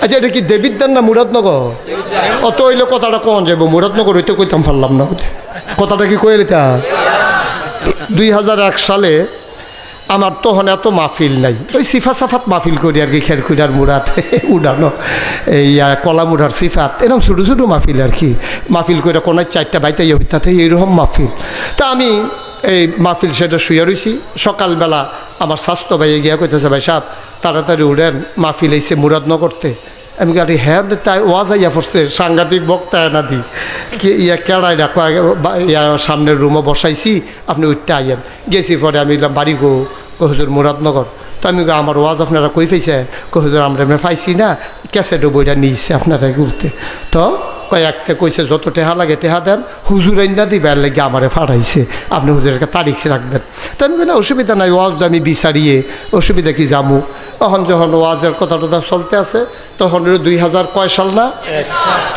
আচ্ছা এটা কি দেবিদ্যার না মুরাদনগর? অত হইলে কথাটা কন যাবো, মুরাদনগর হইতে কইতাম পারলাম না, কথাটা কি কয়ে লিতা। 2001 সালে আমার তখন এত মাহফিল নাই, ওই সিফা সাফাত মাহফিল করি আর কি, খেরখুড়ার মুরাদ উড়ানো, এই কলা মুড়ার সিফাত, এরকম ছোটো ছোটো মাহফিল আর কি, মাহফিল করে কোনায় 4টা বাইতে হইতাতে এইরকম মাহফিল। তা আমি এই মাহফিল সেটা শুয়ে রয়েছি, সকালবেলা আমার স্বাস্থ্য ভাইয়ে গিয়া কইতেছে, ভাই সাহেব তাড়াতাড়ি উঠেন, মাহফিল এসে মুরাদনগরতে। আমি গাড়ি হ্যাঁ তাই ওয়াজ আইয়া পড়ছে, সাংঘাতিক বক্তা না দি কি ইয়া কেড়াই রাখো, ইয়া সামনের রুমও বসাইছি, আপনি উঠতে আইয়েন। গেছি পরে আমি বাড়ি গো হুজুর মুরাদনগর। তো আমি আমার ওয়াজ আপনারা কই পাইছে? হুজুর আমরা পাইছি না, ক্যাসেটও বইটা নিয়েছে আপনারা ঘুরতে। তো কয়েকটা কইছে যত টেহা লাগে টেহা দেন, হুজুর আইনা দিবার লাগে আমারে ফাড়াইছে, আপনি হুজুরের তারিখ রাখবেন। তো আমি না অসুবিধা নাই, ওয়াজটা আমি বিচারিয়ে অসুবিধা কি জামু। তখন যখন ওয়াজের কথা টথা চলতে আছে, তখন 2000 কয় সাল না,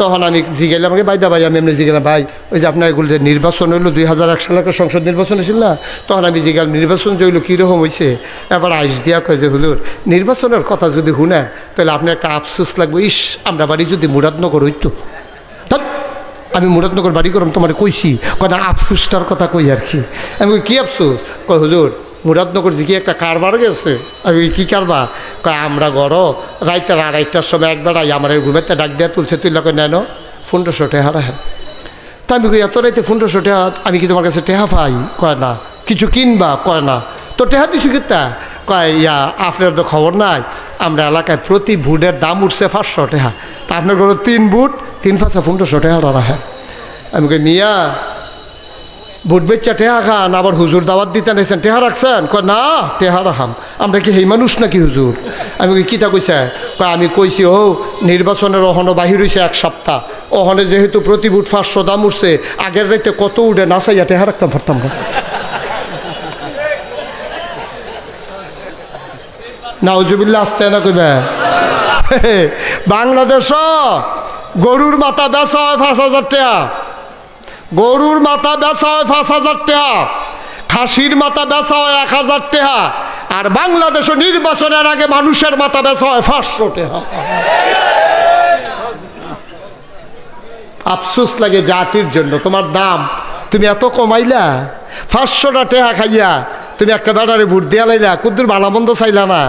তখন আমি জিগেলাম, আমাকে বাইদা ভাই আমি এমনি জিগেলাম, ভাই ওই যে আপনার এগুলো যে নির্বাচন হইলো 2001 সালে একটা সংসদ নির্বাচন হয়েছিল না, তখন আমি জিগেলাম নির্বাচন যে হইলো কীরকম হয়েছে। এবার আইস দিয়া কয় যে হুজুর নির্বাচনের কথা যদি শুনেন তাহলে আপনি একটা আফসোস লাগবে, ইস আমরা বাড়ি যদি মুরাদনগর হইতো। আমি মুরাদনগর বাড়ি করলাম তোমার কইছি, কয় না আফসোসটার কথা কই আর কি। আমি কই কী আফসোস? কয় হুজুর মুরাদনগর যে কি একটা কারবার গেছে। আমি কী কারবার? কয় আমরা গড় রাইতে 2:30টার সময় একবেলায় আমার ঘুমেতে ডাক দেওয়া তুলছে, তুইলা কয় নেন 1500 টাকা রাখেন। তা আমি কই এত রাইতে 1500 টাকা আমি কি তোমার কাছে টেহা পাই? কয় না। কিছু কিনবা? কয় না। তো টেহা দিছু কিতা? কয় ইয়া আপনার তো খবর নাই, আমরা এলাকায় প্রতি বুটের দাম উঠছে 500 টাকা, তা আপনার ঘরে 3 বুট 3 5 1500 টাকা রাখেন। আমি কই মিয়া বুট বেচা টেহা খান, আবার হুজুর দাওয়াত দিতে নিয়েছেন, টেহা রাখছেন? কয় না টেহা রাখাম, আমরা কি সেই মানুষ নাকি হুজুর? আমি কই কিতা কইছে? কয় আমি কইছি ও নির্বাচনের অহনো বাহির হয়েছে 1 সপ্তাহ, অহনে যেহেতু প্রতি বুট 500 দাম উঠছে, আগের রাইতে কত উঠে নাচাইয়া টেহা রাখতাম পারতাম না। নাউজুবিল্লাহ আসতে না কইবে। বাংলাদেশ গরুর মাথা বেচা হয় 5000 টাকা, গরুর মাথা বেচা হয় 5000 টাকা, খাসির মাথা বেচা হয় 1000 টাকা, আর বাংলাদেশও নির্বাচনের আগে মানুষের মাথা বেচা হয় 500 টাকা। আফসোস লাগে জাতির জন্য, তোমার দাম তুমি এত কমাইলা, 500টা টাকা খাইয়া তুমি একটা ব্যাটারে ভোট দিয়া লাইলা, কুদ্দুর ভালামন্দ চাইলা না,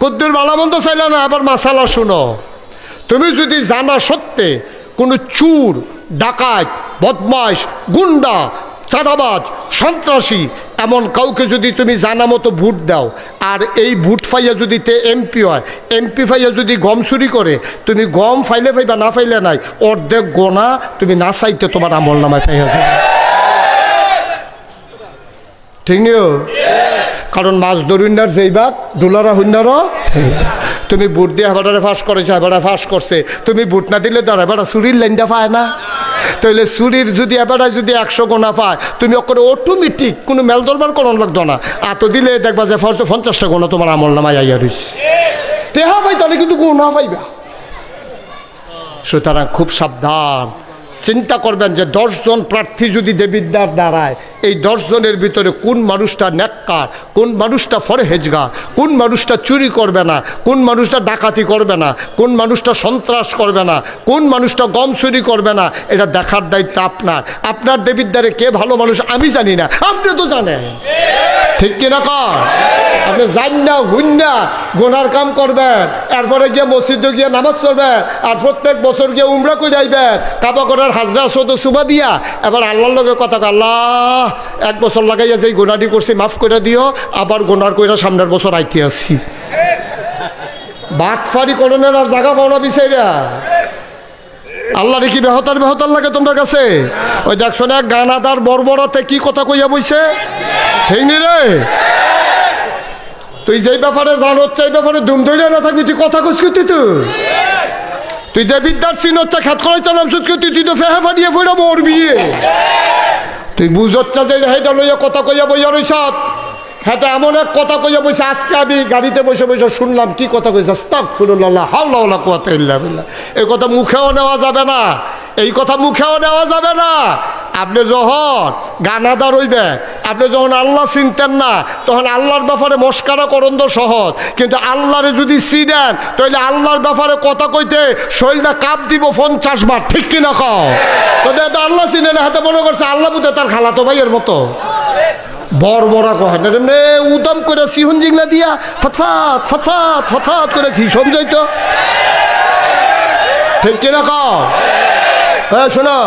কুদ্দুর ভালামন্দ চাইলা না। আবার মাসালা শুনো, তুমি যদি জানা সত্ত্বে কোনো চুর ডাকাত বদমাশ গুন্ডা চাঁদাবাজ সন্ত্রাসী এমন কাউকে যদি তুমি জানা মতো ভোট দাও, আর এই ভোট ফাইয়া যদি তে এমপি হয়, এমপি ফাইয়া যদি গম চুরি করে, তুমি গম ফাইলে ফাইবা না ফাইলে নাই, অর্ধেক গোনা তুমি না চাইতে তোমার আমল নামায় ফাইয়া যাবে, ঠিক নিও। কারণ মাছ ধরুনার যেই বাঘ ডোলারা হইনারও, তুমি বুট দিয়ে হেবাটারে ফাঁস করেছো, হেবাটা ফাঁস করছে, তুমি বুট না দিলে ধর হেবাটা চুরির লাইনটা পায় না। তাহলে চুরির যদি এবারটায় যদি 100 গোনা পায়, তুমি ওকে অটোমেটিক কোনো মেল দরবার করানো লাগতো না, এত দিলে দেখবা যে 50টা গোনা তোমার আমল নামায় আইয়া রয়েছে, টেহা পাই তাহলে কিন্তু গোনা পাইবা। সুতরাং খুব সাবধান, চিন্তা করবেন যে 10 জন প্রার্থী যদি দেবিদ্বার দাঁড়ায়, এই 10 জনের ভিতরে কোন মানুষটা নেককার, কোন মানুষটা ফরহেজগার, কোন মানুষটা চুরি করবে না, কোন মানুষটা ডাকাতি করবে না, কোন মানুষটা সন্ত্রাস করবে না, কোন মানুষটা গম চুরি করবে না, এটা দেখার দায়িত্ব আপনার। আপনার দেবিদ্বারে কে ভালো মানুষ আমি জানি না, আপনি তো জানেন, ঠিক কিনা কর? আপনি জান না হুন না গোনার কাম করবেন, এরপরে গিয়ে মসজিদে গিয়ে নামাজ পড়বেন, আর প্রত্যেক বছর গিয়ে উমরা করে যাইবেন, কাবা করার হাজরা সদ সুবা দিয়া, এবার আল্লাহর লগে কথা আল্লাহ 1 বছর লাগাইয়া যে গোনাটি করছি মাফ করে দিও, আবার গোনার কইরা সামনের বছর আইতে আসছি। বাটফারি করণের আর জায়গা পাও না বিচাইরা। আল্লাহ রে কি বেহতার বেহতার লাগে তোমার কাছে? ওই দেখছো না গানাদার বর্বরাতে কি কথা কইয়া বইছে, ঠিক নি রে? তুই যেই ব্যাপারে জানো এই ব্যাপারে দুম ধরে না থাকবি, তুই কথা কইস কি? তুই দেবিদ্বার সিন হচ্ছে খেত করে চালাম সুদ করতি, তুই তো ফেহে ফাটিয়ে ফেরা মরবি। তুই বুঝচ্ছা যে হেটা লইয়া কথা কইয়া বইয়া রইস, হ্যাঁ এমন এক কথা কইয়া বইছে, আজকে আমি গাড়িতে বসে বসে শুনলাম কি কথা কইছে, আস্তাগফিরুল্লাহ হাওলা ওয়ালা কুওয়াতা ইল্লা বিল্লাহ। এই কথা মুখেও নেওয়া যাবে না, এই কথা মুখেও নেওয়া যাবে না। আপনি যখন গানাদার হইবে, আপনি যখন আল্লাহ চিনতেন না, তখন আল্লাহর ব্যাপারে মস্কারা করন তো সহজ, কিন্তু আল্লাহরে যদি চিনেন তাহলে আল্লাহর ব্যাপারে কথা কইতে শরীরটা কাপ দিব 50 বার, ঠিক কিনা কও? তো আল্লাহ চিনেন, হাতে মনে করছে আল্লাহ বুঝে তার খালাতো ভাইয়ের মতো বড় বড় কয় না, উদম করে সিহন জিংলা দিয়া ফতফাত ফতফাত ফতফাত করে ঘিসন যাইতো, ঠিক কিনা কও? হ্যাঁ শোনো,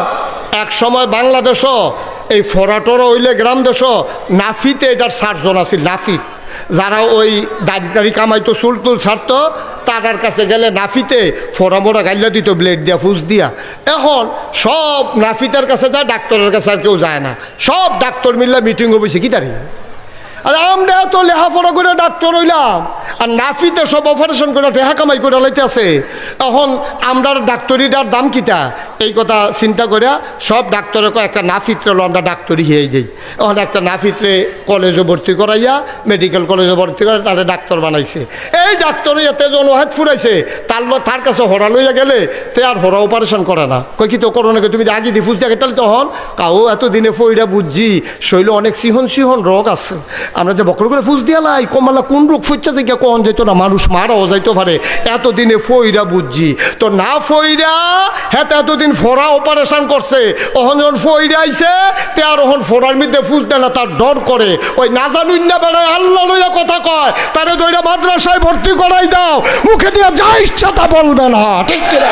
এক সময় বাংলাদেশও এই ফরাটরা হইলে গ্রাম দেশ নাফিতে এটার 4 জন আছে নাফিত, যারা ওই দাড়ি কামাইতো, চুল টুল ছাড়তো, তার কাছে গেলে নাফিতে ফোড়া মোড়া গাইলা দিত ব্লেড দিয়া ফুস দিয়া। এখন সব নাফিতের কাছে যায়, ডাক্তারের কাছে আর কেউ যায় না, সব ডাক্তার মিললে মিটিং বসে কি তারি। আর আমরা তো লেখাপড়া করে ডাক্তার হইলাম, আর নাফিতে সব অপারেশন করে টেহা কামাই করে লাইতে আছে। এখন আমরা ডাক্তারিটার দাম কিতা, এই কথা চিন্তা করে সব ডাক্তারে একটা নাফিত্রে আমরা ডাক্তারি হয়ে যাই। এখন একটা নাফিত্রে কলেজে ভর্তি করাইয়া, মেডিকেল কলেজে ভর্তি করে তাদের ডাক্তার বানাইছে। এই ডাক্তার এতে জনহাত ফুরাইছে, তার কাছে হরা লইয়া গেলে তে আর হরা অপারেশন করে না। কই কি তো করো নাকি, তুমি আগে দিয়ে ফুস দেখে, তাহলে তখন কাউ এতদিনে ফইরা বুঝছি শৈল অনেক সিহন সিহন রোগ আছে। আমরা যে বকর করে ফুস দিয়া লাই কমালা কোন রোগ ফুটছে যে কখন যেত না, মানুষ মারাও যাইতে পারে, এতদিনে ফইরা বুঝছি। তো না ফইরা হ্যাঁ এতদিন ফোড়া অপারেশন করছে, ওখান যখন ফইরা আইছে তে আর ওখান ফোড়ার মধ্যে ফুস দেয় না, তার ডর করে। ওই না জানুন না বেড়ায় আল্লাহ লইয়া কথা কয়, তারে দইরা মাদ্রাসায় ভর্তি করাই দাও, মুখে দিয়া যা ইচ্ছা তা বলবে না, ঠিক কিনা?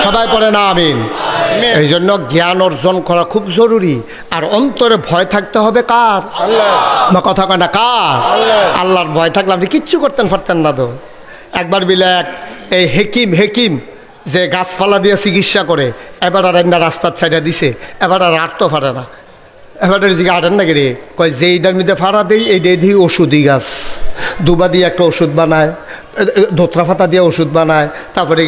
সবাই পড়ে না আমিন। এই জন্য জ্ঞান অর্জন করা খুব জরুরি, আর অন্তরে ভয় থাকতে হবে কার? আল্লাহ। কথা কয় না কার? আল্লাহর ভয় থাকলে আপনি কিচ্ছু করতেন পারতেন না। তো একবার বিলে এই হেকিম যে গাছপালা দিয়ে চিকিৎসা করে, এবার আর একটা রাস্তার ছাইডা দিছে, এবার আর আটতো পারে না। এবার জিগা আটেন নাকি রে, কয় যে এইটার মধ্যে ফাড়া দেই, এইটাই দিয়ে ওষুধই গাছ, দুবা দিয়ে একটা ওষুধ বানায়, ধোত্রা ফাতা দিয়ে ওষুধ বানায়, তারপরে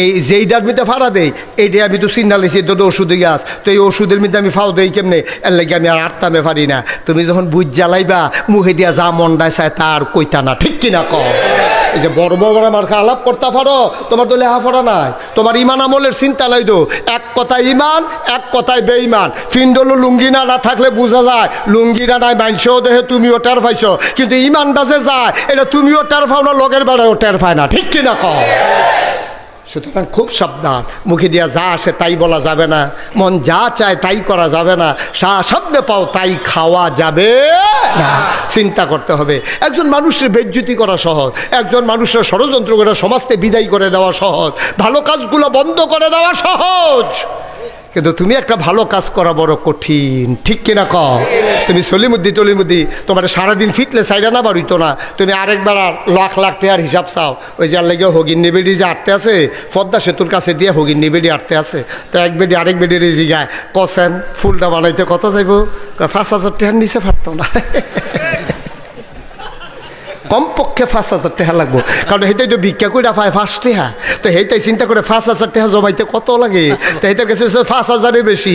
এই যেইটার মধ্যে ফাড়া দেই এইটাই আমি তো সিগনালিছি, এটা তো ওষুধই গাছ, তো এই ওষুধের মধ্যে আমি ফাও দেই কেমনে, এর লাগে আমি আর আটতামে পারি না। তুমি যখন বুঝ জ্বালাইবা, মুখে দিয়া যা মন্ডায় চায় তার কইতা না, ঠিক কিনা কও? এই যে বড় বড় মার্কা আলাপ করতে পারো, তোমার তো লেখাপড়া নাই, তোমার ইমান আমলের চিন্তা নাই। তো এক কথায় ইমান, এক কথায় বেঈমান। ফিন্ডলো লুঙ্গিনা না থাকলে বোঝা যায় লুঙ্গিনা নাই, মাইনছেও দেহে তুমিও টের পাইছো, কিন্তু ইমানটা যে যায় এটা তুমিও টের পাও না, লগের বেড়াও টের পায় না, ঠিক কিনা কও? সুতরাং খুব সাবধান, মুখে দিয়া যা আসে তাই বলা যাবে না, মন যা চায় তাই করা যাবে না, সামনে পাও তাই খাওয়া যাবে না, চিন্তা করতে হবে। একজন মানুষের বেজ্জতি করা সহজ, একজন মানুষের ষড়যন্ত্র করে সমাজকে বিদায় করে দেওয়া সহজ, ভালো কাজগুলো বন্ধ করে দেওয়া সহজ, কিন্তু তুমি একটা ভালো কাজ করা বড় কঠিন, ঠিক কিনা কও? তুমি টলিমুদ্দি তোমার সারাদিন ফিটলে সাইডা না বাড়িতো না, তুমি আরেকবার আর লাখ লাখ টাকার হিসাব চাও। ওই যে লেগে হগিন নিবেডি যে আটতে আছে, পদ্মা সেতুর কাছে দিয়ে হগিন নিবেডি আটতে আছে, তো এক বেডি আরেক বেডির জিগায় কসেন ফুলটা বানাইতে কত যাইব, 5,000 টাকার নিচে পারতো না, কমপক্ষে 5,000 টাকা লাগবো, কারণ সেইটাই তো ভিক্ষা করে পায় 5 টাকা, তো সেইটাই চিন্তা করে 5,000 টাকা জমাইতে কত লাগে, তো সেইটার কাছে 5,000-এর বেশি।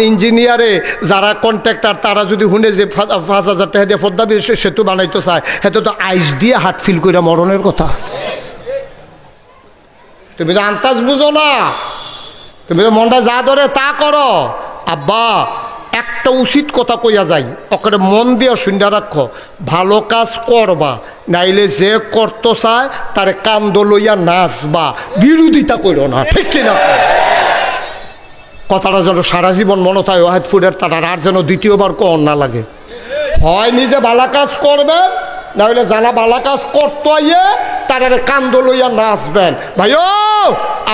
ইঞ্জিনিয়ারে যারা কন্ট্রাক্টর তারা যদি শুনে যে 5,000 টাকা দিয়ে পদ্মা সেতু বানাইতে চায়, সেটা তো আইস দিয়ে হাট ফিল করে মরণের কথা। তুমি তো আন্তাজ বুঝো না, তুমি তো মনটা যা ধরে তা করো। আব্বা একটা উচিত কথা কইয়া যাই, ওকে মন দিয়ে শুনতে রাখো, ভালো কাজ করবা, নাইলে যে করতে চায় তারে কান্দ লইয়া নাচবা, বিরোধিতা করো না, ঠিক কিনা? কথাটা যেন সারা জীবন মনে হয় ওয়াহিদপুরের, তারা আর যেন দ্বিতীয়বার কর না লাগে। হয় নিজে ভালো কাজ করবেন, নাহলে যারা ভালো কাজ করতে আইয়ে তারা কান্দ লইয়া নাচবেন। ভাইও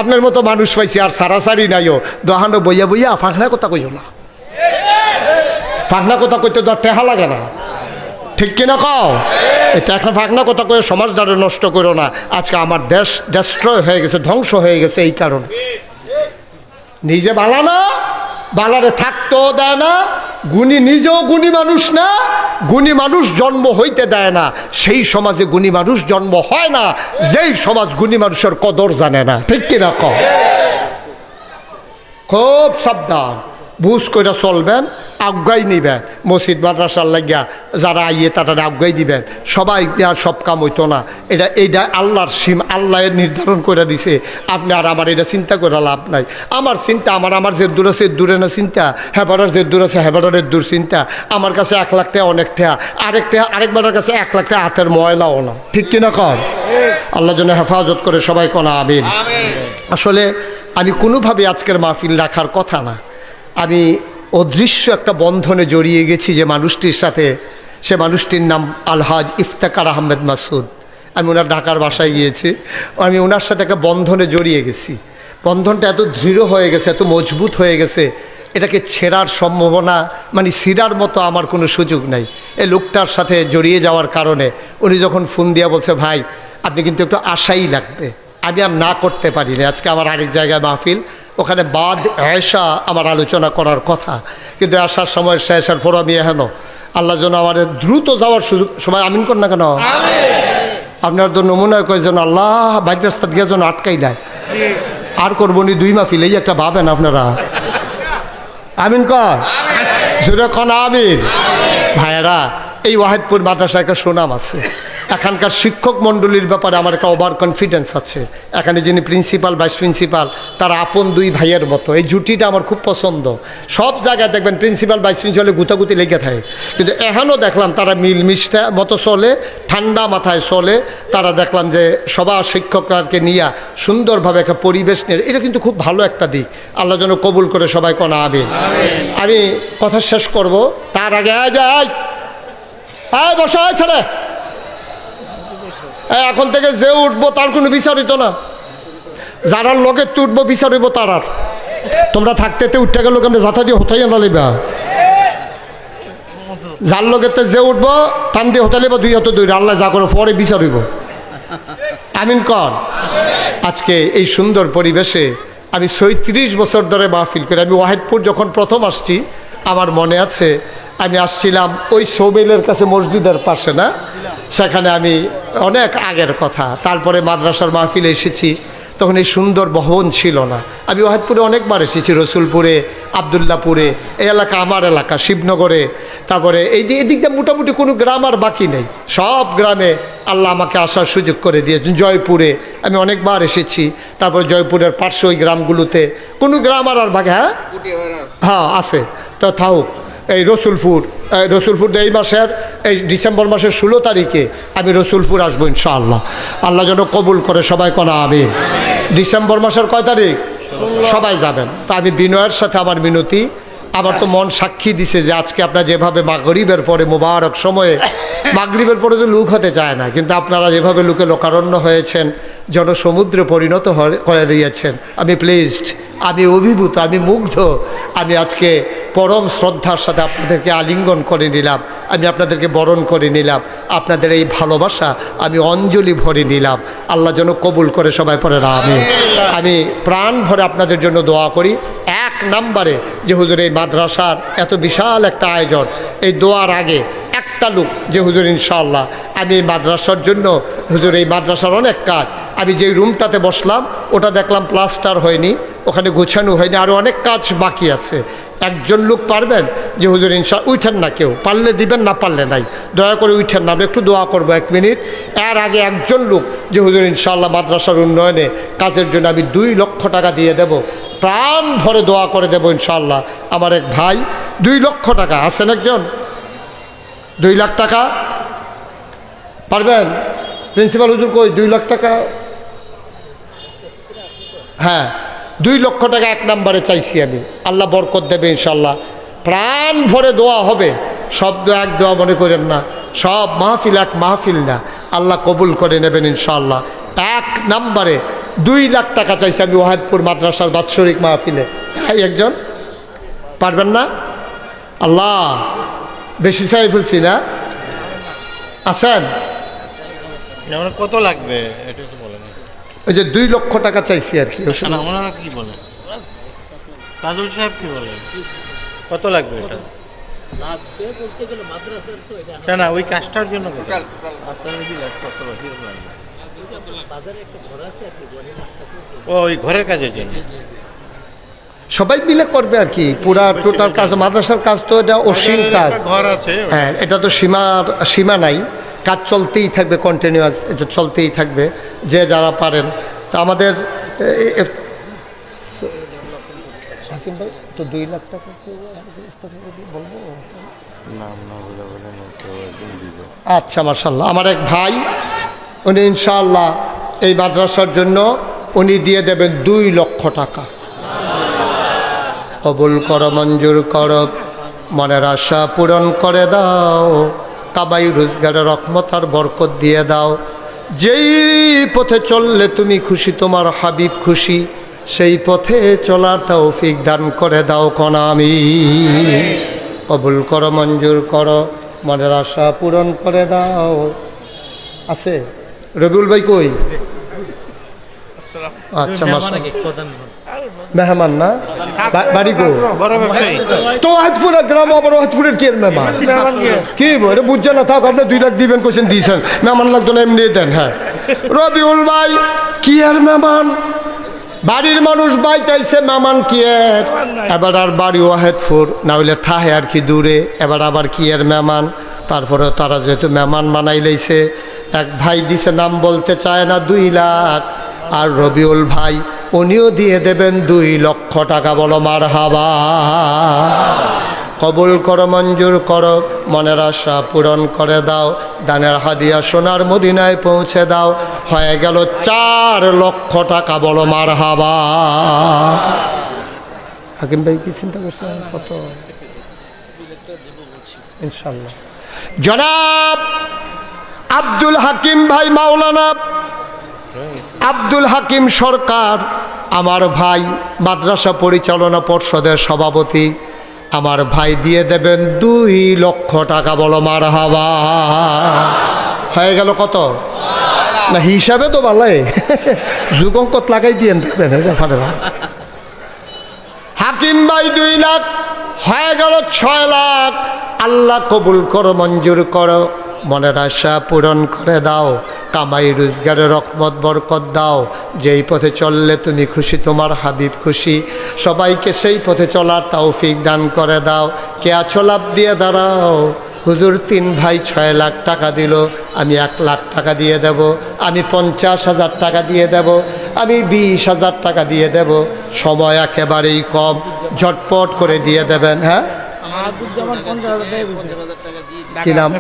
আপনার মতো মানুষ পাইছি, আর সারাসারি নাইও, দোহানো বইয়া বইয়া ফাঁকনা কথা কইও না, ফাঁকনা কথা কইতে তো টেহা লাগে না, ঠিক কিনা কও? এটা এখন ফাঁকনা কথা কয়ে সমাজটারে নষ্ট করো না। আজকে আমার দেশ ডেস্ট্রয় হয়ে গেছে, ধ্বংস হয়ে গেছে এই কারণে। নিজে বালা না, বালারে থাকতেও দেয় না, গুণী নিজেও গুণী মানুষ না, গুণী মানুষ জন্ম হইতে দেয় না, সেই সমাজে গুণী মানুষ জন্ম হয় না, যেই সমাজ গুণী মানুষের কদর জানে না, ঠিক কিনা কও? খুব সাবধান, বুঝ করে চলবেন, আজ্ঞাই নিবেন। মসজিদ মাদ্রাসার লাগিয়া যারা আইয়ে তারা আজ্ঞাই দিবেন। সবাই দেওয়ার সব কাম হইতো না। এইটা আল্লাহর সীম, আল্লাহ নির্ধারণ করে দিছে। আপনি আর আমার এটা চিন্তা করে লাভ নাই। আমার চিন্তা আমার যে দূর আছে দূরে না চিন্তা, হেবারের যে দূর আছে হেবারের দূর চিন্তা। আমার কাছে 1 লাখ টাকা অনেক টাকা, আরেকবারের কাছে 1 লাখ টাকা হাতের ময়লাও না। ঠিক কিনা কর? আল্লাহ যেন হেফাজত করে সবাই কোনা আমিন। আসলে আমি কোনোভাবে আজকের মাহফিল রাখার কথা না। আমি অদৃশ্য একটা বন্ধনে জড়িয়ে গেছি যে মানুষটির সাথে। সে মানুষটির নাম আলহাজ ইফতেখার আহমেদ মাসুদ। আমি ওনার ঢাকার বাসায় গিয়েছি, আমি ওনার সাথে একটা বন্ধনে জড়িয়ে গেছি। বন্ধনটা এত দৃঢ় হয়ে গেছে, এত মজবুত হয়ে গেছে, এটাকে ছেঁড়ার সম্ভাবনা মানে ছিঁড়ার মতো আমার কোনো সুযোগ নাই। এই লোকটার সাথে জড়িয়ে যাওয়ার কারণে উনি যখন ফোন দিয়া বলছে, ভাই আপনি কিন্তু একটু আশাই লাগবে, আমি আর না করতে পারি না। আজকে আমার আরেক জায়গায় মাহফিল, ওখানে বাদ এশা আমার আলোচনা করার কথা, কিন্তু আসার সময় শেষার পর আমি এহেন আল্লাহ যেন আমার দ্রুত যাওয়ার সুযোগ। সবাই আমিন কর না কেন? আপনার তো নমুনা কয়েকজন আল্লাহ বাইক রাস্তা দিয়ে যেন আটকাই দেয়। আর করবো নি 2 মাহফিল, এই একটা ভাবেন আপনারা। আমিন কর, জোরে কন আমিন। ভাইয়েরা, এই ওয়াহিদপুর মাদ্রাসায় একটা সুনাম আছে। এখানকার শিক্ষক মণ্ডলীর ব্যাপারে আমার একটা ওভার কনফিডেন্স আছে। এখানে যিনি প্রিন্সিপাল, ভাইস প্রিন্সিপাল, তারা আপন 2 ভাইয়ের মতো। এই জুটিটা আমার খুব পছন্দ। সব জায়গায় দেখবেন প্রিন্সিপাল ভাইস প্রিন্সিপালে গুতাগুতি লেগে থাকে, কিন্তু এখনও দেখলাম তারা মিলমিশটা মতো চলে, ঠান্ডা মাথায় চলে। তারা দেখলাম যে সবার শিক্ষককে নিয়ে সুন্দরভাবে একটা পরিবেশ নিয়ে, এটা কিন্তু খুব ভালো একটা দিক। আল্লাহ যেন কবুল করে সবাই কোনা আমিন। আমি কথা শেষ করব, তার আগে যাই বসা ছেলে, এখন থেকে যে উঠবো তার কোনো বিচারিত না। যারার লোকে উঠবো বিচারিব তার। আর তোমরা থাকতে উঠতে গেল কেমন যাতা দিয়ে হতাই না লিবা। যার লোকেতে যে উঠবো টান দিয়ে হতাই লিবা, 2 হাতে 2, আল্লাহ যা করে পরে বিচারিব। আমিন কর। আজকে এই সুন্দর পরিবেশে আমি 36 বছর ধরে মাহফিল করি। আমি ওয়াহিদপুর যখন প্রথম আসছি, আমার মনে আছে আমি আসছিলাম ওই সোবেলের কাছে, মসজিদের পাশে না, সেখানে আমি অনেক আগের কথা। তারপরে মাদ্রাসার মাহফিলে এসেছি, তখন এই সুন্দর ভবন ছিল না। আমি ওয়াহিদপুরে অনেকবার এসেছি, রসুলপুরে, আবদুল্লাপুরে, এই এলাকা আমার এলাকা, শিবনগরে। তারপরে এদিকটা মোটামুটি কোনো গ্রাম আর বাকি নেই, সব গ্রামে আল্লাহ আমাকে আসার সুযোগ করে দিয়েছেন। জয়পুরে আমি অনেকবার এসেছি। তারপরে জয়পুরের পার্শ্ব ওই গ্রামগুলোতে কোনো গ্রাম আর বাকি, হ্যাঁ আছে তো থাকুক। এই রসুলপুর এই মাসের, এই ডিসেম্বর মাসের 16 তারিখে আমি রসুলপুর আসবো ইনশাআল্লাহ। আল্লাহ যেন কবুল করে সবাই কোনা আমিন। ডিসেম্বর মাসের কয় তারিখ? সবাই যাবেন। তা আমি বিনয়ের সাথে আমার মিনতি, আমার তো মন সাক্ষী দিছে যে আজকে আপনারা যেভাবে মাগরিবের পরে, মোবারক সময়ে, মাগরিবের পরে তো লুক হতে চায় না, কিন্তু আপনারা যেভাবে লোকে লোকারণ্য হয়েছেন, জনসমুদ্রে পরিণত করে দিয়েছেন, আমি প্লিজড, আমি অভিভূত, আমি মুগ্ধ। আমি আজকে পরম শ্রদ্ধার সাথে আপনাদেরকে আলিঙ্গন করে নিলাম, আমি আপনাদেরকে বরণ করে নিলাম। আপনাদের এই ভালোবাসা আমি অঞ্জলি ভরে নিলাম। আল্লাহ যেন কবুল করে সবাই পরে না। আমি প্রাণ ভরে আপনাদের জন্য দোয়া করি। 1 নম্বরে যে হুজুর এই মাদ্রাসার এত বিশাল একটা আয়োজন, এই দোয়ার আগে একটা লোক যে হুজুর ইনশাআল্লাহ আমি এই মাদ্রাসার জন্য, হুজুর এই মাদ্রাসার অনেক কাজ, আমি যে রুমটাতে বসলাম ওটা দেখলাম প্লাস্টার হয়নি, ওখানে গোছানো হয়নি, আরও অনেক কাজ বাকি আছে। একজন লোক পারবেন যে হুজুর ইনশাআল্লাহ, উঠেন না কেউ, পারলে দিবেন, না পারলে নাই, দয়া করে উঠেন না, আমরা একটু দোয়া করবো 1 মিনিট। এর আগে একজন লোক যে হুজুর ইনশাআল্লাহ মাদ্রাসার উন্নয়নে কাজের জন্য আমি 2 লক্ষ টাকা দিয়ে দেব, প্রাণ ভরে দোয়া করে দেবো ইনশাআল্লাহ। আমার এক ভাই 2 লক্ষ টাকা, আছেন একজন 2 লাখ টাকা পারবেন? প্রিন্সিপাল হুজুর কই 2 লাখ টাকা? হ্যাঁ, 2 লক্ষ টাকা 1 নম্বরে চাইছি আমি। আল্লাহ বরকত দেবে ইনশাল্লাহ। প্রাণ ভরে দোয়া হবে, শব্দ এক দোয়া মনে করেন না, সব মাহফিল এক মাহফিল না, আল্লাহ কবুল করে নেবেন ইনশাল্লাহ। 1 নম্বরে 2 লাখ টাকা চাইছি আমি ওয়াহিদপুর মাদ্রাসার বাৎসরিক মাহফিলে। একজন পারবেন না? আল্লাহ, বেশি চাই ফেলছি না? আছেন? কত লাগবে এটা একটু বলেন। ওই যে 2 লক্ষ টাকা চাইছি আর কি। ওনারা কি বলে, কাজল সাহেব কি বলে, কত লাগবে এটা? না ওই কাজটার জন্য ও ওই ঘরের কাজের জন্য। সবাই মিলে করবে আর কি, পুরা টোটাল কাজ, মাদ্রাসার কাজ তো এটা অসীম কাজ। একটা ঘর আছে হ্যাঁ, এটা তো সীমা নাই, কাজ চলতেই থাকবে, কন্টিনিউয়াস, এটা চলতেই থাকবে, যে যারা পারেন। তা আমাদের তো 2 লাখ টাকা বলবো। আচ্ছা, মাশাআল্লাহ, আমার এক ভাই, উনি ইনশাআল্লাহ এই মাদ্রাসার জন্য উনি দিয়ে দেবেন 2 লক্ষ টাকা। কবুল করো, মঞ্জুর করো, মনের আশা পূরণ করে দাও, কামাই রোজগারে রহমত আর বরকত দিয়ে দাও। যেই পথে চললে তুমি খুশি, তোমার হাবিব খুশি, সেই পথে চলার তৌফিক দান করে দাও কোন আমি। কবুল করো, মঞ্জুর করো, মনের আশা পূরণ করে দাও। আছে রবিউল ভাই কই? আচ্ছা, মেহমান না, বাড়ি গো বড় ব্যবসায়ী। তো হাতপুরের গ্রাম, আবার হাতপুরের কে মেহমান? কি বলে বুঝছে না, থাক, আপনি 2 লাখ দিবেন, কোশ্চেন দিয়েছেন, মেহমান লাগতো না, এমনি দেন। হ্যাঁ, রবিউল ভাই কি আর মেহমান, বাড়ির মানুষ বাইতাইছে, মেহমান কি এর? এবার আর বাড়ি ওয়াহেদপুর, না হইলে থাহে আর কি দূরে, এবার আবার কি এর মেহমান। তারপরে তারা যেহেতু মেহমান বানাই লইছে, এক ভাই দিছে, নাম বলতে চায় না, 2 লাখ। আর রবিউল ভাই উনিও দিয়ে দেবেন 2 লক্ষ টাকা। বলো মারহাবা। কবুল করো, মঞ্জুর করো, মনের আশা পূরণ করে দাও, দানের হাদিয়া সোনার মদিনায় পৌঁছে দাও। হয়ে গেল 4 লক্ষ টাকা। বলো মারহাবা। হাকিম ভাই কি চিন্তা করছেন কত? ইনশাল্লাহ। জনাব আব্দুল হাকিম ভাই, মাওলানা আব্দুল হাকিম সরকার, আমার ভাই, মাদ্রাসা পরিচালনা পর্ষদের সভাপতি, আমার ভাই দিয়ে দেবেন 2 লক্ষ টাকা। বলো মারহাবা। হয়ে গেল কত? না হিসাবে তো ভালোই, যুগঙ্কত লাগাই দিয়ে দেখবেন। হাকিম ভাই 2 লাখ, হয়ে গেল 6 লাখ। আল্লাহ কবুল করো, মঞ্জুর করো, মনের আশা পূরণ করে দাও, কামাই রোজগারে রহমত বরকত দাও। যেই পথে চললে তুমি খুশি, তোমার হাবিব খুশি, সবাইকে সেই পথে চলার তৌফিক দান করে দাও। কে আছো লাভ দিয়ে দাঁড়াও। হুজুর 3 ভাই 6 লাখ টাকা দিল, আমি 1 লাখ টাকা দিয়ে দেব, আমি 50,000 টাকা দিয়ে দেব, আমি 20,000 টাকা দিয়ে দেব। সময় একেবারেই কম, ঝটপট করে দিয়ে দেবেন। হ্যাঁ, কি নাম?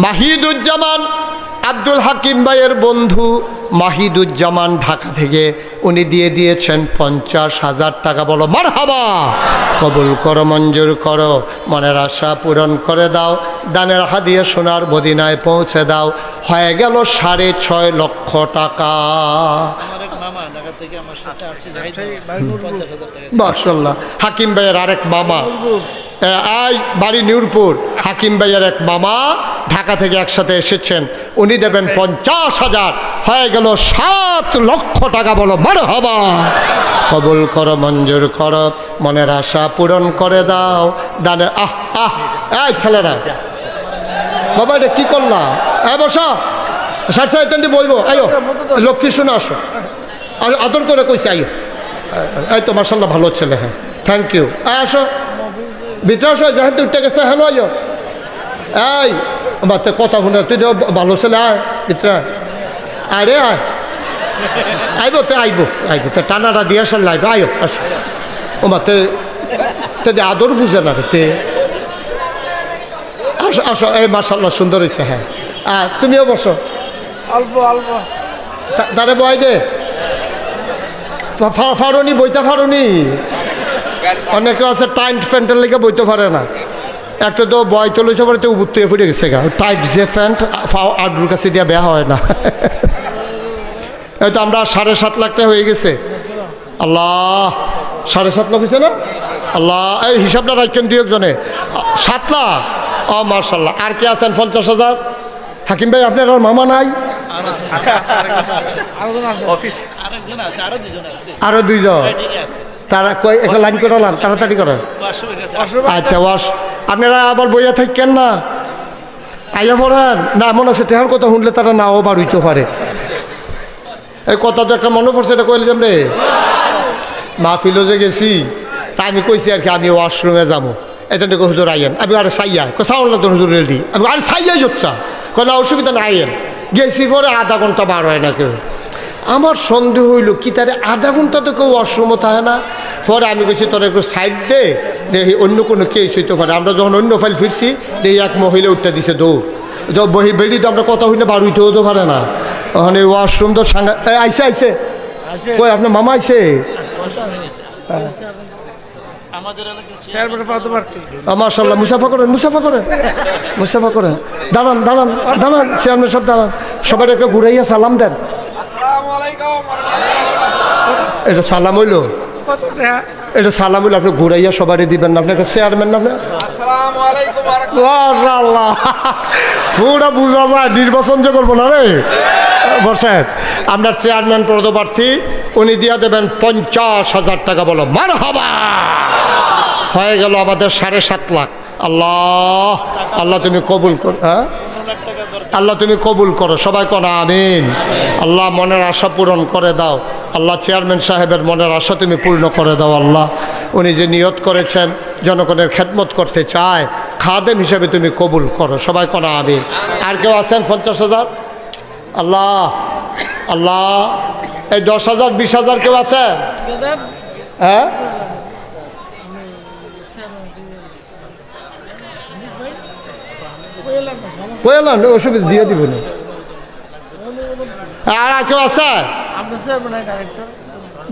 মাহিদুজ্জামান, আব্দুল হাকিম ভাইয়ের বন্ধু মাহিদুজ্জামান, ঢাকা থেকে, উনি দিয়ে দিয়েছেন 50,000 টাকা। বলো মারহাবা। কবুল করো, মঞ্জুর করো, মনের আশা পূরণ করে দাও, দানের হাদিয়া সোনার মদিনায় পৌঁছে দাও। হয়ে গেল 6.5 লক্ষ টাকা। মাশাআল্লাহ, হাকিম ভাইয়ের আরেক মামা, বাড়ি নূরপুর, হাকিম ভাইয়ের এক মামা ঢাকা থেকে একসাথে এসেছেন, উনি দেবেন 50,000। হয়ে গেল 7 লক্ষ টাকা। বলো মারহাবা। কবুল করো, মঞ্জুর করো, মনের আশা পূরণ করে দাও, দানে এই ছেলেরা, বাবা এটা কি করলা? বসা, সাড়ে বলবো, আয়ো লক্ষ্মী শুনে আসো, আদর করে কইছে আয়ো। এই তো মাশাআল্লাহ, ভালো ছেলে। হ্যাঁ, থ্যাংক ইউ। আসো ভিতরে, আসো, যেহেতু উঠতে গেছে। হ্যালো, আয়ো। এই বাচ্চা কথা শুনে, তুই তো ভালো ছেলে, আয় ভিতরে আরে, আয় আইব, তো আইব তো টানাটা দিয়ে আসার লাইব। আয়ো, আসো। ও মাতে আদর বুঝে না রে তে। আসো আসো, এই মাশাআল্লাহ সুন্দর হয়েছে। হ্যাঁ, তুমিও বসো। অল্প অল্প দাঁড়ে বয় দে। ফারুনি বইতে পারুনি, অনেকে আছে টাইট প্যান্টের লেগে বইতে পারে না। একটা তো বয় চলেছে পরে তো উপর তুই ফুটে গেছে গা, টাইট যে প্যান্ট আডুর কাছে দিয়ে বেয়া হয় না। এই তো আমরা 7.5 লাখ টাকা হয়ে গেছে। আল্লাহ, 7.5 লাখ হয়েছে না? আল্লাহ, এই হিসাবটা রাখছেন 2 একজনে। 7 লাখ। ও মাশাআল্লাহ। আর কে আছেন? 50,000। হাকিম ভাই আপনার আর মামা নাই? আরো 2 জন। তারা কই একটা লাইন করে লান, তাড়াতাড়ি করেন। আচ্ছা, ওয়াশ। আপনারা আবার বইয়া থাকেন না, আইয়া পড়েন না। এমন আছে টেহার কথা শুনলে তারা নাও বার হইতে পারে। এই কথা তো একটা মনে পড়ছে, এটা কইলে যাম রে। মাহফিলও যে গেছি তা আমি কইছি আর কি আমি ওয়াশরুমে যাবো এটা হুজুর আইয়েন আমি আরে সাইয়া সাউন্ড তো হুজুর রেডি আমি আরে সাইয়াই হচ্ছা কোনো অসুবিধা না আইয়েন গেছি পরে আধা ঘন্টা বার হয় না কেউ আমার সন্দেহ হইল কি তারে আধা ঘন্টা তো কেউ ওয়াশরুমও থাকে না পরে আমি বলছি তোর একটু সাইড দে দেখি অন্য কোনো কেস হইতে পারে আমরা যখন অন্য ফাইল ফিরছি দেখি এক মহিলা উঠতে দিছে দৌড় তো বহি বেড়ি তো আমরা কথা হইলে বার হইতেও তো পারে না ওখানে ওয়াশরুম তো সাঙ্গা আইসে আইসে কই আপনার মামা আইসে মাশাআল্লাহ মুসাফা করেন মুসাফা করেন দাঁড়ান দাঁড়ান দাঁড়ান চেয়ারম্যান সব দাঁড়ান সবাই একটা ঘুরাইয়া সালাম দেন এটা সালাম হইল এটা সালাম হইলো আপনি ঘুরাইয়া সবাই দিবেন না আপনি একটা চেয়ারম্যান না আপনার পুরা বুঝা যায় নির্বাচন যে করবো না রে বসেন আপনার চেয়ারম্যান পদপ্রার্থী উনি দিয়া দেবেন 50,000 টাকা বলো মারহাবা হয়ে গেল আমাদের 7.5 লাখ আল্লাহ আল্লাহ তুমি কবুল কর হ্যাঁ আল্লাহ তুমি কবুল করো সবাই কোন আমিন আল্লাহ মনের আশা পূরণ করে দাও আল্লাহ চেয়ারম্যান সাহেবের মনের আশা তুমি পূর্ণ করে দাও আল্লাহ উনি যে নিয়ত করেছেন জনগণের খেদমত করতে চায় খাদেম হিসেবে তুমি কবুল করো সবাই কোন আমিন আর কেউ আছেন 50,000 আল্লাহ আল্লাহ এই 10,000 20,000 কেউ আছে হ্যাঁ বললাম অসুবিধা দিয়ে দিব না আর কেউ আছে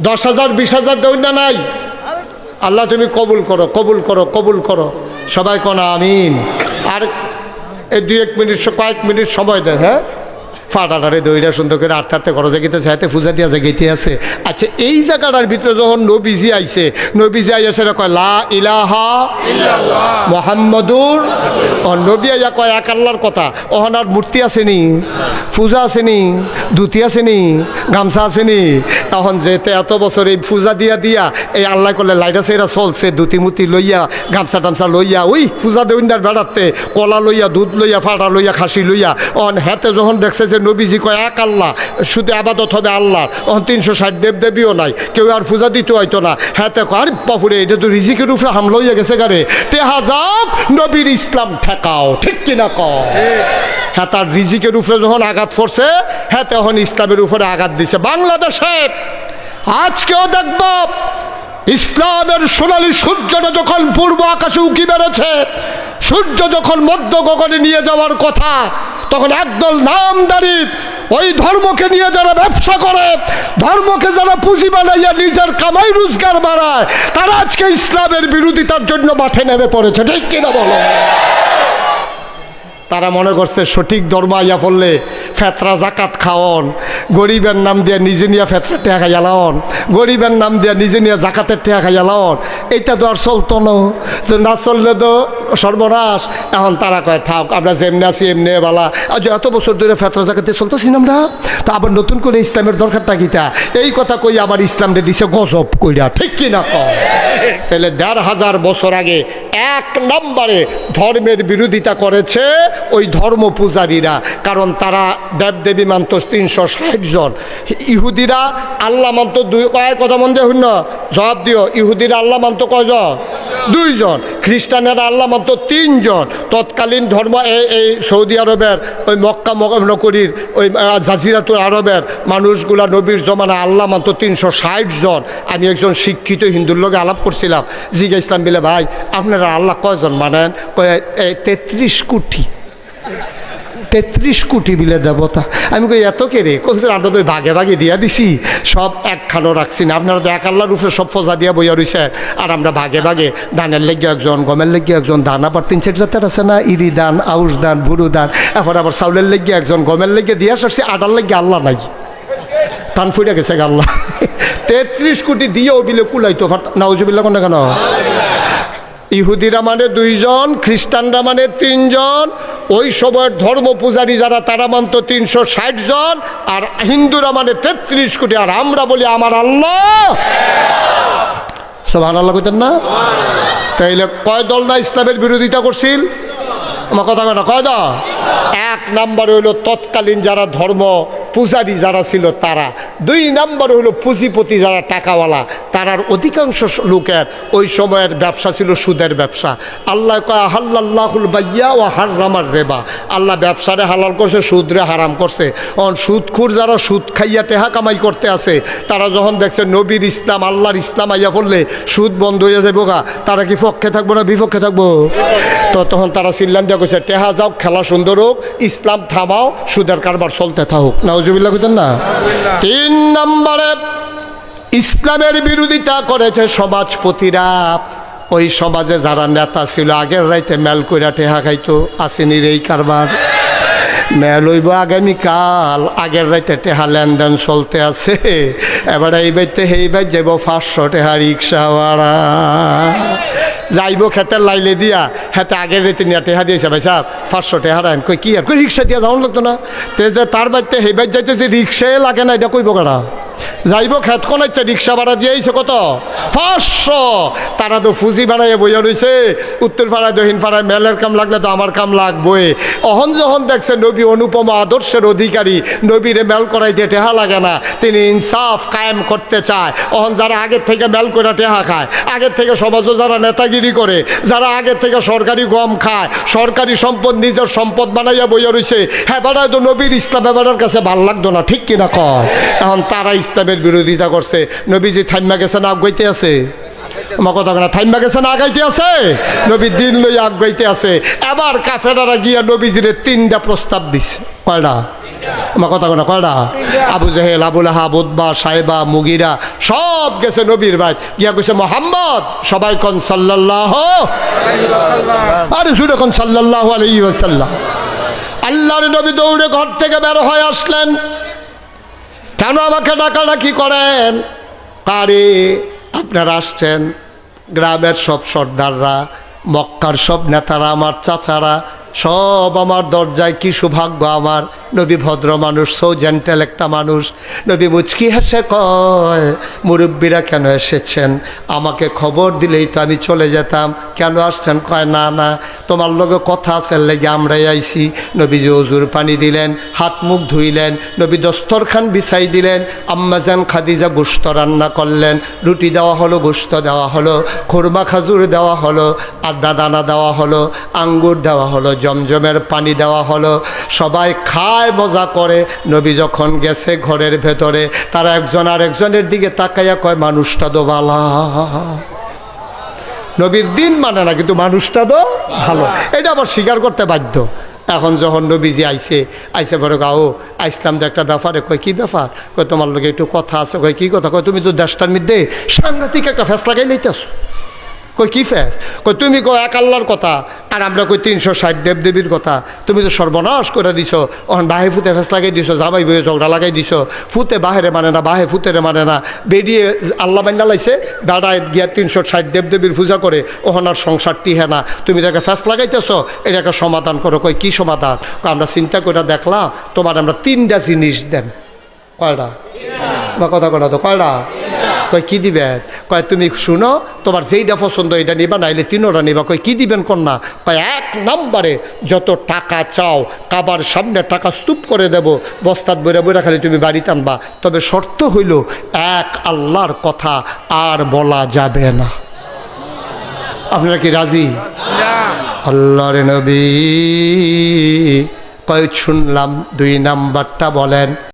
10,000 20,000 দেউন না নাই আল্লাহ তুমি কবুল করো কবুল করো কবুল করো সবাই কোন আমিন আর এই 2-1 মিনিট কয়েক মিনিট সময় দেন হ্যাঁ ফাটাটারে দইটা সুন্দর করে আটতে খরচে গেতে চাইতে পূজা দিয়া জায়গাতে আছে আচ্ছা এই জায়গাটার ভিতরে যখন নবীজি আইছে নবীজি আইসে কয় লা ইলাহা ইল্লাল্লাহ মুহাম্মাদুর ও নবী আইয়া কয় এক আল্লাহর কথা ওহনার মূর্তি আসেনি পূজা আসেনি ধুতি আসেনি গামছা আসেনি তখন যেতে এত বছর এই পূজা দিয়া দিয়া এই আল্লাহ করলে লাইটা সেরা চলছে ধুতি মুতি লইয়া গামছা টামছা লইয়া ওই পূজা দেউন্ডার বেড়াতে কলা লইয়া দুধ লইয়া ফাটা লইয়া খাসি লইয়া অন হাতে যখন দেখছে যে নবীজি কয় এক আল্লাহ শুধু আবাদত হবে আল্লাহ তখন 360 দেবদেবীও নাই কেউ আর পূজা দিতে হয়তো না হাতে কয় বাপুরে এটা তো রিজিকের উপরে হামলা হইয়া গেছে গারে টেহা যাও নবীর ইসলাম ঠেকাও ঠিক কিনা কও হ্যাঁ তার রিজিকের উপরে যখন আঘাত পড়ছে হ্যাঁ তখন ইসলামের উপরে আঘাত দিছে বাংলাদেশে আজকেও দেখব ইসলামের সোনালী সূর্যটা যখন পূর্ব আকাশে উকি বেড়েছে সূর্য যখন মধ্য গগনে নিয়ে যাওয়ার কথা তখন একদল নামদারি ওই ধর্মকে নিয়ে যারা ব্যবসা করে ধর্মকে যারা পুঁজি বানাইয়া নিজের কামাই রোজগার বাড়ায় তারা আজকে ইসলামের বিরোধিতার জন্য মাঠে নেমে পড়েছে ঠিক কিনা বলো তারা মনে করছে সঠিক ধর্ম আইয়া পড়লে ফেতরা জাকাত খাওয়ন গরিবের নাম দিয়ে নিজে নিয়ে ফেতরা টেহা খাইয়া লাওন গরিবের নাম দিয়ে নিজে নিয়ে জাকাতের টেহা খাইয়া লাওন এইটা তো আর চলতো না চললে তো সর্বনাশ এখন তারা কয় থাক আমরা যেমনি আছি এমনি বালা আজ এত বছর ধরে ফেতরা জাকাতে চলতেছি না আমরা তা আবার নতুন করে ইসলামের দরকারটা কিতা এই কথা কই আবার ইসলামরে দিছে গজব কইরা ঠিক কিনা কয় তাহলে 1,500 বছর আগে 1 নম্বরে ধর্মের বিরোধিতা করেছে ওই ধর্ম পূজারীরা কারণ তারা দেবদেবী মানত 360 জন ইহুদিরা আল্লাহ মানত কয় কথা মন দিয়ে শূন্য জবাব দিও ইহুদিরা আল্লাহ মানত কয়জন 2 জন খ্রিস্টানেরা আল্লাহ মানত 3 জন তৎকালীন ধর্ম এই সৌদি আরবের ওই মক্কা নগরীর ওই জাজিরাতুল আরবের মানুষগুলা নবীর জমানা আল্লাহ মানত 360 জন আমি একজন শিক্ষিত হিন্দুর লোকে আলাপ করছিলাম জিজ্ঞা ইসলাম বিলে ভাই আপনারা আল্লাহ কয়জন মানেন 33 কোটি 33 কোটি বিলে দেবতা আমি কই এত কে রে কোথায় আমরা তো ভাগে ভাগে দিয়া দিছি সব একখানও রাখছি না আপনারা তো এক আল্লাহর উপরে সব ফজা দিয়া বইয়া রয়েছে আর আমরা ভাগে ভাগে ধানের লেগে একজন গমের লেগে একজন ধান আবার 3-4 জাতের আছে না ইরি দান আউশ দান বুড়ো দান এরপর আবার চাউলের লেগে একজন গমের লেগে দিয়া আসছি আটার লেগে আল্লাহ নাই টান ফুটে গেছে আল্লাহ 33 কোটি দিয়েও বিলে কুলাইতো নাউজুবিল্লাহ কোন কেন ইহুদিরা মানে 2 জন খ্রিস্টানরা মানে 3 জন ওই সময়ের ধর্ম পূজারী যারা তারা মানত 360 জন আর হিন্দুরা মানে 33 কোটি আর আমরা বলি আমার আল্লাহ সুবহানাল্লাহ কইতেন না তাইলে কয় দল না ইসলামের বিরোধিতা করছিল আমার কথা কেন কয় দল 1 নম্বরে হইল তৎকালীন যারা ধর্ম পূজারি যারা ছিল তারা, 2 নম্বরে হলো পুঁজিপতি যারা টাকাওয়ালা, তারার অধিকাংশ লোকের ওই সময়ের ব্যবসা ছিল সুদের ব্যবসা। আল্লাহ কয় আহাল্লাল্লাহুল বাইয়া ওয়া হাররামার রিবা, আল্লাহ ব্যবসারে হালাল করছে, সুদরে হারাম করছে। সুদখোর যারা সুদ খাইয়া টেহা কামাই করতে আছে, তারা যখন দেখছে নবীর ইসলাম আল্লাহর ইসলাম আইয়া পড়লে সুদ বন্ধ হয়ে যাবো গা, তারা কি পক্ষে থাকবো না বিপক্ষে থাকবো? তো তখন তারা চিল্লান দিয়া কইছে টেহা যাও, খেলা সুন্দর হোক, ইসলাম থামাও, সুদের কারবার চলতে থাকুক। নাউজুবিল্লাহ কইতেন না? 3 নম্বরে ইসলামের বিরোধিতা করেছে সমাজপতিরা। ওই সমাজে যারা নেতা ছিল আগের রাইতে মেল কইরা টেহা খাইতো, আসেনির এই কারবার মেল হইব আগামীকাল, আগের রাইতে টেহা লেনদেন চলতে আছে। এবার এই বাইতে এই বাই যাব 500 টেহা রিক্সা ভাড়া, যাইব খেতের লাইলে দিয়া হেতে আগের রাইতে নিয়ে টেহা দিয়েছে, ভাই সাহেব 500 টেহা রান। কই কি আর কই রিক্সা দিয়া যাওয়ান লাগতো না? তে যে তার বাইতে এই বাইর যাইতেছে রিক্সায় লাগে না, এটা কইব কারা? যাইব খেত কোন ইচ্ছে রিক্সা ভাড়া দিয়েছে কত? 500। তারা তো ফুজি বানাইয়ে বইয়া রয়েছে, উত্তর পাড়ায় দক্ষিণ পাড়ায় মেলের কাম লাগলে তো আমার কাম লাগবই। অহন যখন দেখছে নবী অনুপম আদর্শের অধিকারী, নবীরে মেল করাইতে টেহা লাগে না, তিনি ইনসাফ কায়েম করতে চায়। অহন যারা আগের থেকে মেল করে টেহা খায়, আগের থেকে সমাজও যারা নেতাগিরি করে, যারা আগের থেকে সরকারি গম খায়, সরকারি সম্পদ নিজের সম্পদ বানাইয়া বইয়া রয়েছে, হ্যাঁ বেড়ায় তো নবীর ইসলাম এবারের কাছে ভাল লাগতো না, ঠিক কিনা কর? এখন তারা ইসলামের বিরোধিতা করছে। নবীজি থাইমা গেছে না আগাইতে আছে? আমার কথা না, থাইমা গেছে না আগাইতে আছে? নবীর দিন লই আগাইতে আছে। এবার কাফেরারা গিয়া নবীজিরে 3টা প্রস্তাব দিছে। কয়টা? আমার কথা না, কয়টা? আবু জেহেল, আবুল আহাব, উতবা, সাইবা, মুগিরা সব গেছে নবীর ভাই গিয়া কইছে মুহাম্মদ, সবাই কোন সাল্লাল্লাহু আলাইহি ওয়াসাল্লাম, আরে জুড়ে কোন সাল্লাল্লাহু আলাইহি ওয়াসাল্লাম। আল্লাহর নবী দৌড়ে ঘর থেকে বের হয়ে আসলেন। কেন আমাকে ডাকাডাকি করেন? আরে আপনারা আসছেন, গ্রামের সব সর্দাররা, মক্কার সব নেতারা, আমার চাচারা সব আমার দরজায়, কি সৌভাগ্য আমার। নবী ভদ্র মানুষ, সো জেন্টেল একটা মানুষ। নবী মুচকি হেসে কয় মুরব্বীরা কেন এসেছেন? আমাকে খবর দিলেই তো আমি চলে যেতাম, কেন আসছেন? কয় না না, তোমার লগে কথা আছে লেগে আমরাই আইছি। নবীজি ওজুর পানি দিলেন, হাত মুখ ধুইলেন, নবী দস্তরখান বিছাই দিলেন। আম্মাজান খাদিজা গোশত রান্না করলেন, রুটি দেওয়া হলো, গোশত দেওয়া হলো, খুরমা খাজুর দেওয়া হলো, আদা দানা দেওয়া হলো, আঙ্গুর দেওয়া হলো, জমজমের পানি দেওয়া হলো। সবাই খায়, মজা করে। নবী যখন গেছে ঘরের ভেতরে, তারা একজন আর একজনের দিকে তাকাইয়া কয় মানুষটা তো ভালো। নবীর দিন মানে না, কিন্তু মানুষটা তো ভালো, এটা আবার স্বীকার করতে বাধ্য। এখন যখন নবীজি আইসে পরে গাও আইসলাম তো একটা ব্যাপারে। কয় কি ব্যাপার? কয় তোমার লোক একটু কথা আছে। কয় কি কথা? কয় তুমি তো দেশটার মধ্যে সাংঘাতিক একটা ফেস লাগাই লইতেছো। কই কি ফেস? কই তুমি কো এক আল্লাহর কথা, আর আমরা কই 360 দেবদেবীর কথা। তুমি তো সর্বনাশ করে দিছো। ওখান বাহে ফুতে ফেস লাগাই দিছো, জামাই বইয়ে ঝগড়া লাগাই দিছো। ফুতে বাহেরে মানে না, বাহে ফুতেরে মানে না। বেরিয়ে আল্লাহ বান্না লাইছে, দাঁড়ায় গিয়া 360 দেবদেবীর পূজা করে, ওখান আর সংসার টিহে না। তুমি তাকে ফেস লাগাইতেছো, এটা একটা সমাধান করো। কই কি সমাধান? আমরা চিন্তা করে দেখলাম, তোমার আমরা 3টা জিনিস দেন। কয়টা? বা কথা কটা তো কয়টা? কয় কি দিবেন? কয় তুমি শুনো, তোমার যেইটা পছন্দ এটা নিবা, নাইলে 3টা নিবা। কয় কি দিবেন কন্যা? কয় 1 নম্বরে যত টাকা চাও কাবার সামনে টাকা স্তূপ করে দেব, বস্তাত বইরা বইরা খালি তুমি বাড়িতে আনবা। তবে শর্ত হইল এক আল্লাহর কথা আর বলা যাবে না। আপনারা কি রাজি? আল্লাহর নবী কয় শুনলাম। 2 নাম্বারটা বলেন।